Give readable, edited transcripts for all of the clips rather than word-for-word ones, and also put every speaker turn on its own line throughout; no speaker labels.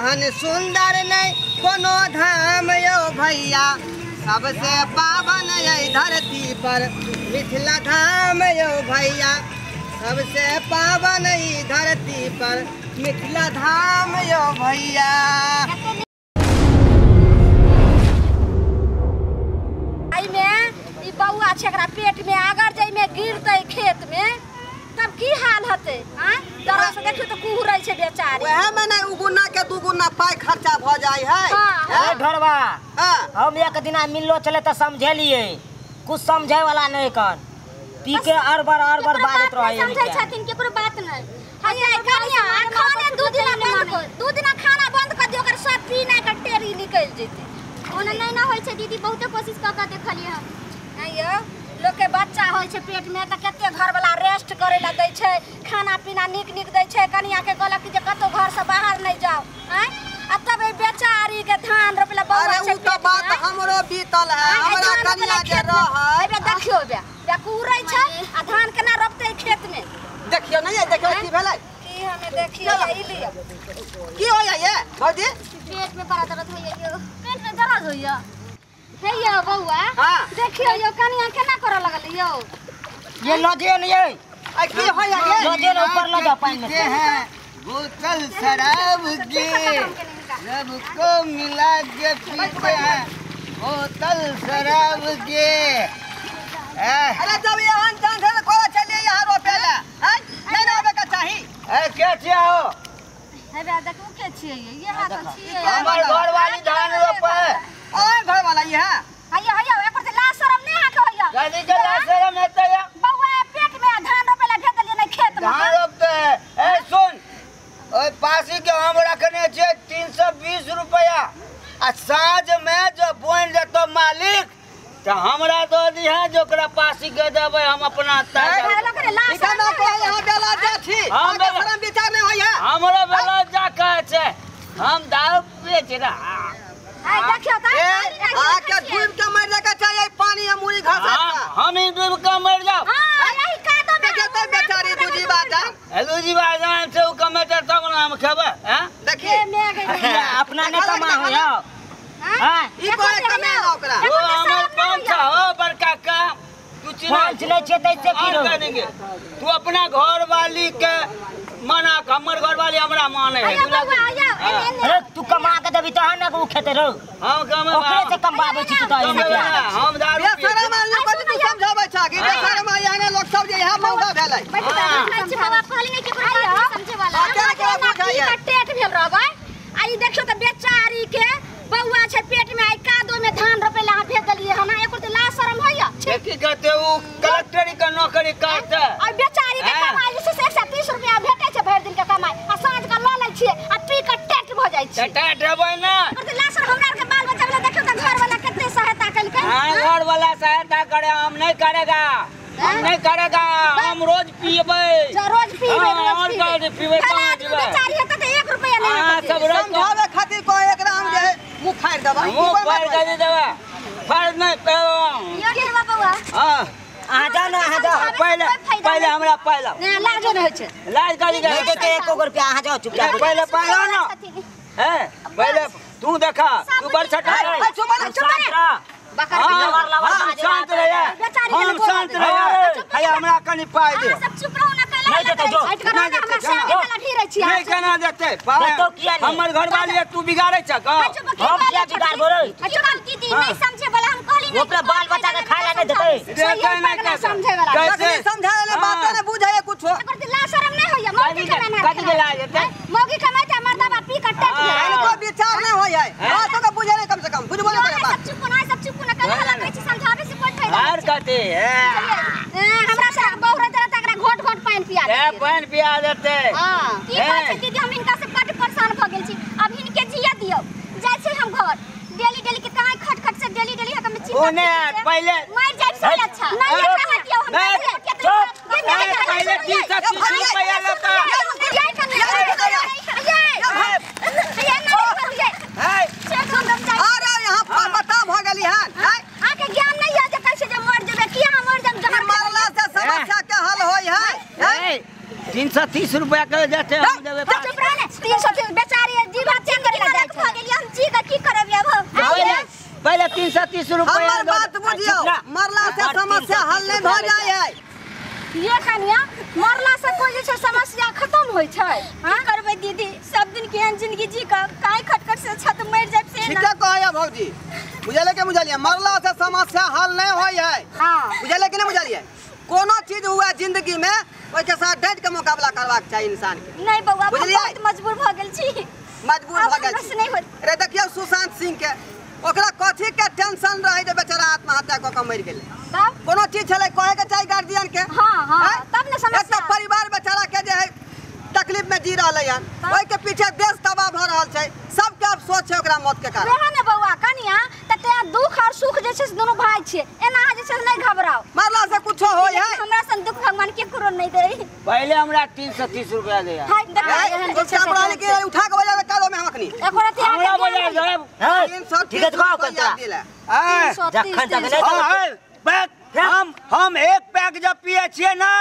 एहन सुंदर नहीं कोनो धाम यो भैया सबसे पावन है धरती पर मिथिला धाम यो भैया सबसे पावन है धरती पर मिथिला धाम यो भैया।
बउआ छेकरा पेट में अगर जाई में गिरते खेत में तब की हाल होते तरह से देखियो तो कुहरै छे बेचारी
वह में नहीं उगुना के दुगुना पाई खर्चा भ जाय है।
ए ढोरवा हम एक दिन मिललो चले त समझेलिए कुछ समझे वाला नहीं कर पी के अरबर बात रहे
समझै छथिन केकरो बात नहीं हय कनिया खाने दू दिन नहीं मानो दू दिन खाना बंद कर दियो ओकर सब पी नहीं के टेरी निकल जेते ओना नहीं ना होय छे दीदी बहुत कोशिश क के देखलिए हम आइयो लोग के बच्चा होय छे पेट में त केते घर वाला रेस्ट करे ला दै छे खाना पीना निक दै छे कनिया के गलक जे कतो घर से बाहर नहीं जाओ आ तब ए बेचारी के धान रोपला बउआ छे।
अरे उ तो बात हमरो बीतल है हमरा कनिया जे रहै
बे देखियो बे कुरै छे आ धान केना रोपते खेत में
देखियो नहीं देखियो की भेलै
की हमें देखियो ई लियो
की होय ये भौजी
पेट में बड़ा दर्द होय यो पेट में दर्द होय हे यो बउआ देखियो यो कनिया केना करे लगल यो
ये लजे नहीं है
आ की होय ये
लजे ऊपर लगा पानी में
है बोतल शराब के सबको मिला के पीते हैं बोतल शराब के। अरे जब यहाँ जान से कोरा चलिए यहाँ रोपे ला हैं नहीं रोपे का चाहिए ए क्या चाहिए हो
हे बे देखो के छिए ये हाथ छिए
हमार घर वाली धान रोपे ओए घर वाला ये है
हयो हयो एको से ला शरम नहीं है के होया
गाड़ी के ला शरम है तो या
बउआ पेट में धान रोपे ला भेज दिए नहीं खेत में
धान रोपते ए सुन ओए पासी के हम रखने छे 320 रुपया आ साँझ में जो बोन देतो मालिक तो हमरा दो दी है जोकरा पासी के देबे हम अपना ठिकाना पे यहाँ बेला जा छी हम शरम विचार नहीं होय है हमरा बेला जा कहे छे हम दारू बेच रहा
आई देखियो त
आ के डूब के मर जाके चाहिए पानी में मुड़ी घास हम ही डूब के मर जाओ
हां यही कादो में
देखते बेचारी दूजी बाजान से उ कमेटर तब ना हम खेबे हैं देखिए
अपना ने कमा हो यार
हां
ई कोई कमे ना ओकरा ओ हमर पंखा हो बड़का का तू
चले छे तैसे की
तू अपना घर वाली के मना हमर घर वाली हमरा माने है
अरे तू कमा के देबी त ना को खेते रहो
हम कमे
ओकरे से कमाबे छी तू
हम दारू बेसरा मारने को तू समझाबै छ कि बेसरा में याने लोग सब जे यहां महंगा भेलै
नहीं छी बाबा कहली नहीं कि समझे वाला
क्या बुझाइए
टेट भेल रहबै आई देखियो त बेचारी के बउआ छे पेट में आई कादो में धान रोपे ला भेज दलिए हना एको त ला शरम होया
की कहते उ कलेक्टरी का नौकरी करते
और बेचारी के कमाई से 130 रुपया भेटै छे भर दिन के कमाई आ साँझ के ल लै छिए आ पी के टेट भ जाय छै
टेट हेबै ना
और ला शरम हमरा के बाल बच्चा वाला देखियो त घर वाला कितने सहायता कलकै
हां घर वाला सहायता करे हम नहीं करेगा हम रोज पीबे
रोज पीबे
और का पीबे कहां जेबे
बेचारी है त 1 रुपया नहीं
हां सब समझावे खातिर को एक ग्राम जे मुंह फाड़ देबा मुंह फाड़ दे देबा फाड़ नहीं पे
यो ले बाबा
हां
आ जा ना आ जा
पहले हमरा पहला
लाजो नहीं होय छै
लाज करी
के 1 रुपया आ जाओ चुपचाप
पहले पहला ना है पहले तू देखा तू बड़ छटा
चुप बकर लवर लवर
शांत रह हम शांत रह है हमरा कनी पाई दे
सब चुप रहो ना कहला
नहीं देते जो
नहीं देते
नहीं केना देते हमर घर वाली तू बिगाड़े छ का
हम क्या बिगाड़ बोल
चुप दीदी नहीं समझे वाला हम कहली
ओकरा बाल बच्चा के खाए ला नहीं देते
समझे वाला
कैसे समझाले बात ने बुझाए कुछ
पर ला शरम नहीं होया मौगी के मैंने
कथि के लाज देते
मौगी के मैंने मर्दावा पी के टेट
इनको विचार नहीं होय है बात तो बुझे नहीं कम से कम बुझ बोले बात
सब चुप ना कहला कहै छी समझावे से कोई फायदा
यार कहते
हमरा से बहुरे तरह तकरा घोट घोट पानी पिया दे
पानी पिया देते
हां की बात छै दीदी हम इनका से कट परेशान भ गेल छी अब इनके जिया दियो जाय छै हम घर डेली के कहां खट से डेली हम चिंता
ओने पहले
मर जाय से अच्छा नहीं रखा दियो हम
पहले 30 रुपया लेता अरे यहाँ बता भ गेली है
आके ज्ञान नहीं है जे कैसे जे मर जेबे किया मर जब जहर
मारला से समस्या के हल होय है 330 रुपया के देते हम देबे
330 बेचारी जीवा चेंज करी
पहले 330 रुपया
हमर बात बुझियो मरला से समस्या हल नहीं भ जाय है
ये कनिया मरला से कोई जे छै समस्या खत्म होय छै हां करबै दीदी सब दिन के जिंदगी जी का काहे खटखट से छत मर जाय से
ठीक है कहया भौजी बुझले के बुझलिए मरला से समस्या हल नहीं होय है
हां
बुझले कि नहीं बुझलिए कोनो चीज हुआ जिंदगी में ओइ के साथ डट के मुकाबला करबाक चाहिए इंसान के
नहीं बउआ
बुझलिए?
बहुत मजबूर भ गेल छी
मजबूर भ गेल
बस नहीं होत
अरे देखियो सुशांत सिंह के ओकरा कथी के टेंशन रहे जे बेचारा आत्महत्या क के मर गेलै
तब
कोनो चीज छले कहे के चाहिए गार्जियन के
हां हां
हैं?
तब ने
एक तो
समस्या
परिवार बेचारा के जे है तकलीफ में जी रहले हन ओइ के पीछे देश तबाह भ रहल छै सबके अफसोस छै ओकरा मौत के कारण
रहे ने बउआ कनिया त ते दुख और सुख जे छै दोनों भाई छै एना जे छै नहीं घबराओ
मरला से कुछो होय है
हमरा सन दुख भगवान के करो नहीं दे
पहले हमरा 330 रुपया दे
हाय देख
उसका प्राणी के उठा के बजा कालो में हम अखनी
एक रात
हमरा बजा देब
ठीक है तो कहो जखन तक नहीं
हम एक पैक जब पिए छिए ना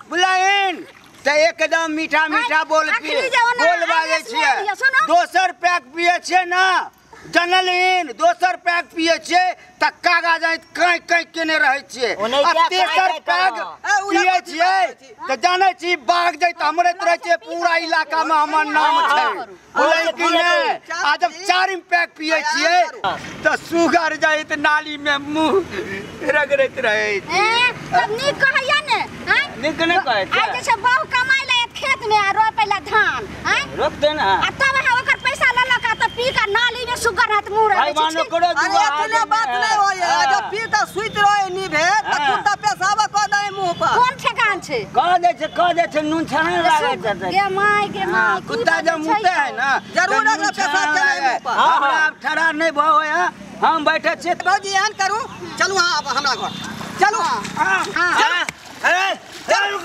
बुलाइन तो एकदम मीठा मीठा बोल बाजे छिए दोसर पैक पिए छिए ना जनलिन दोसर पैक पिए छिए त कागज कई कई केने रहे छिए आ तेसर पैक पिए छिए त जाने छी बाग जाय त हमरे तरह छै पूरा इलाका में हमर नाम छै बोले कि नहीं आ जब चारिम पैक पिए छिए त सुगर जाय त नाली में मुंह रगड़त रहे
तब नी कहैया ने हैं
निक ने कहै छै
आ जे छै बहु कमाई ले खेत में आ रोपेला धान हैं
रोक दे ना
आ तब है ओकर पैसा ल ल का त पी का नाली में सुगर हाथ मुंह रहे
भाई मानो करो
अरे अकेले बात नहीं होय है जब पी त सुइत रहे नी भे त कुत्ता पेशाब क दे मुंह पर
कौन ठेकान छै
कह दे छै नून छाने लागे छै
गे माय
कुत्ता जब मुते है ना
जरूर अगर पेशाब चले मुंह पर
हमरा अब ठड़ा नहीं भ होय है हम बैठे छिए
भौजी एहन करू चलू हां अब हमरा घर चलू चलू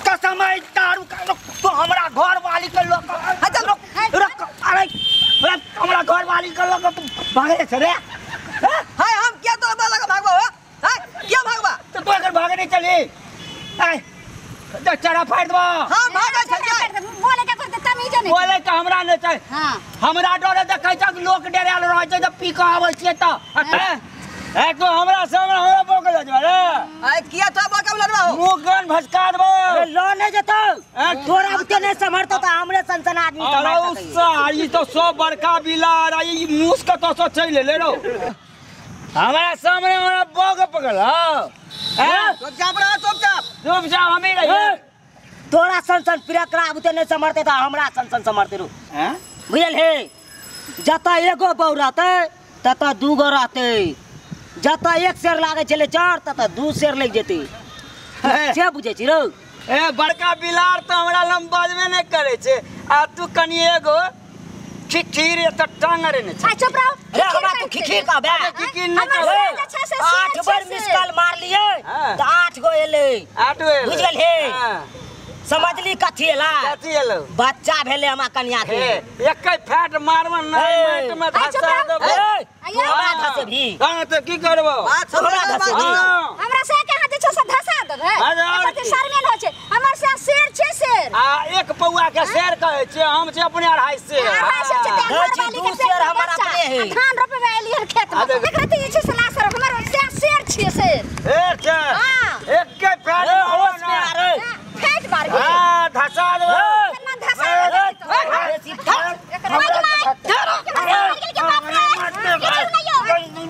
कसम है दारू का तो हमरा घर वाली के लोग अरे हमरा घर वाली के लोग भागे छ रे
हाय हम क्या तो लगा भागबो हाय क्या भागबा
तो अगर भागे नहीं चली चढ़ा फाड़ दबो
हां भागे छै
बोले के करते तमीज नहीं
बोले के हमरा नहीं छै
हां
हमरा डरे देखै छ लोग डराल रहे छै जब पी के आबै छिए त ए तो हमरा सामने हमरा बोकल जबा रे
हाय किया तो बोकल लड़वा हो
मुगन भसका देबो
लो नहीं जतो तोरा बुते नहीं समझतो त हमरे सनसन आदमी
अरे सारी तो सब बड़का बिलार आई मूस का तो सो चले ले रो हमारा सामने हमरा बोग पकड़ हैं चुपचाप हमें रही
तोरा सनसन पिरकरा बुते नहीं समझते त हमरा सनसन समझते रो
हैं
बुझल हे जता एगो बौ रहते तता दूगो रहते जता एक शेर लागे चले चार तता दू शेर लग जेते से बुझे छी रो
ए बड़का बिलार तो हमरा लंबाजमे नहीं करे छे आ तू कनी एगो खिखीर त टांगरे ने
आ चुप रहो
अरे हमरा तू खिखीर का बे
खिखीर नहीं करे
8 बार मिस कॉल मार लिए त 8 गो एले
8 गो
बुझ गेल हे समझली कथी एला
कथी एलो
बच्चा भेले हमरा कन्या के
एकै फैट मारवन नहीं माट में धसा देबो
तू हमरा धसे भी
हां तो की करबो
बात हमरा धसे भी
हमरा से के हाथ छ से धसा देबे एते शर्मेल हो छै हमर से शेर छै शेर
आ एक पौआ के शेर कहै छै हम छै अपने 2.5 शेर
दू शेर हमरा अपने है
धान रोपे वाली खेत में देख रही छै सला सर हमर शेर छै शेर
छै एकै फैट
होश में आ रे
फेट मार के
हां धसा देबो
मन धसा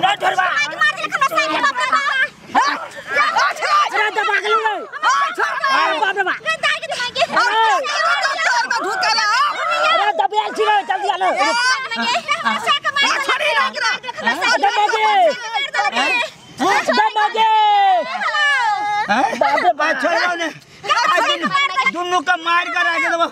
ना डरवा जल्दी आलो
बात छोड़ो ने दोनों का मार कर आके दबो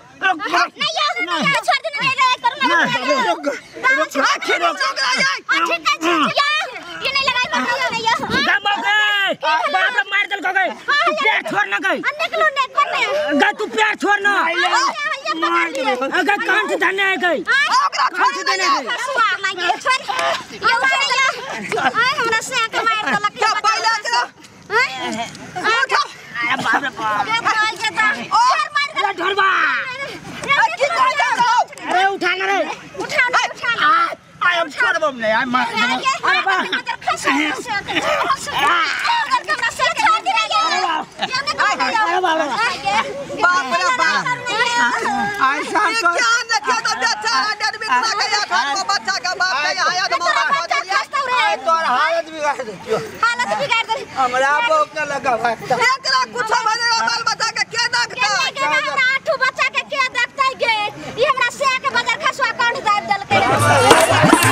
छोड़ ना गई तू पैर छोड़ ना अगर कान से धन्य है गई कान से धन्य है
हमरा से के मार देलक
क्या पहले के
बाप रे बाप
और
ढोलबा अरे उठा ना रे
उठा
हम छोड़बो नहीं आई मार
अरे बा खसा
बाप रे बाप
ऐसा
ये क्या देखिए तो बेचारा डेढ़ बिगड़ा गया घर में बच्चा का बाप का आया तो मौका हो दिया
तोर हालत बिगाड़ देतियो
हालत बिगाड़ दे
हमरा भूख न लगा भागता
एकरा कुछ बनेगा बाल बच्चा के के देखता
हमरा आठू बच्चा के देखतै गे ई हमरा से के बाजार खसवा काट दाब देलकै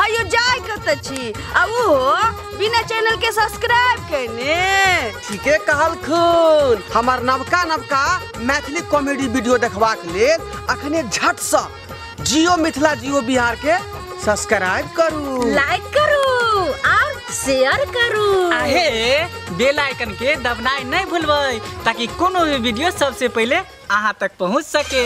हायो जाय कत छी आ वो बिना चैनल के सब्सक्राइब करने ठीके कहल खून हमार नवका मैथिली कॉमेडी वीडियो देखबाक लेल अखने झट से जियो मिथिला जियो बिहार के सब्सक्राइब करू
लाइक करू और शेयर करू
आहे बेल आइकन के दबनाई नहीं भूलबै ताकि कोनो भी वीडियो सबसे पहले अहाँ तक पहुंच सके।